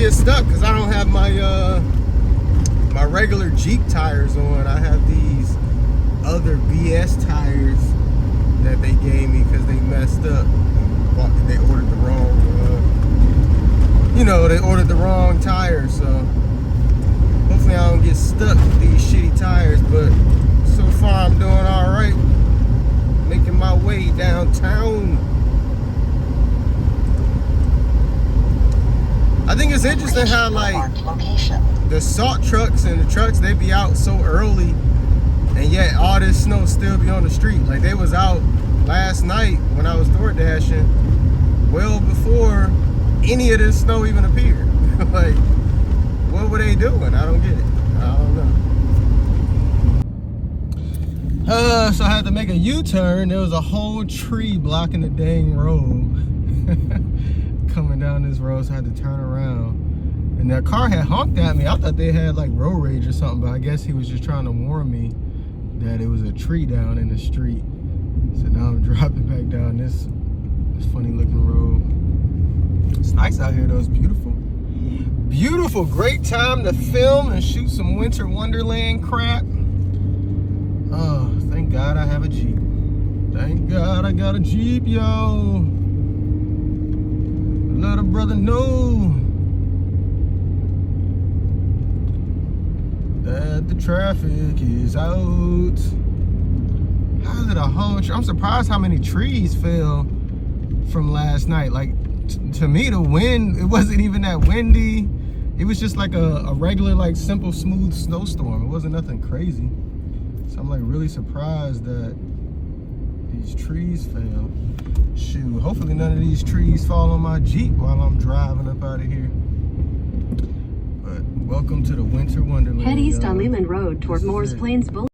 get stuck because I don't have my my regular Jeep tires on. I have these other BS tires that they gave me because they messed up. They ordered the wrong, they ordered the wrong tires. So hopefully I don't get stuck with these shitty tires. But so far I'm doing all right. Making my way downtown. I think it's interesting how like the salt trucks and the trucks, they be out so early, and yet all this snow still be on the street. Like they was out last night when I was door dashing, well before any of this snow even appeared. Like, what were they doing? I don't get it. I don't know. So I had to make a U-turn. There was a whole tree blocking the dang road. Coming down this road, so I had to turn around. And that car had honked at me. I thought they had like road rage or something, but I guess he was just trying to warn me that it was a tree down in the street. So now I'm dropping back down this funny looking road. It's nice out here though, it's beautiful. Beautiful, great time to film and shoot some winter wonderland crap. Oh, thank God I have a Jeep. Thank God I got a Jeep, yo. Let a brother know that the traffic is out. How is it a whole I'm surprised how many trees fell from last night. Like to me, the wind, it wasn't even that windy. It was just like a regular, like simple, smooth snowstorm. It wasn't nothing crazy. So I'm like really surprised that these trees fell. Shoot, hopefully none of these trees fall on my Jeep while I'm driving up out of here. But welcome to the winter wonderland. Head east on Lehman Road toward Moore's Plains Boulevard.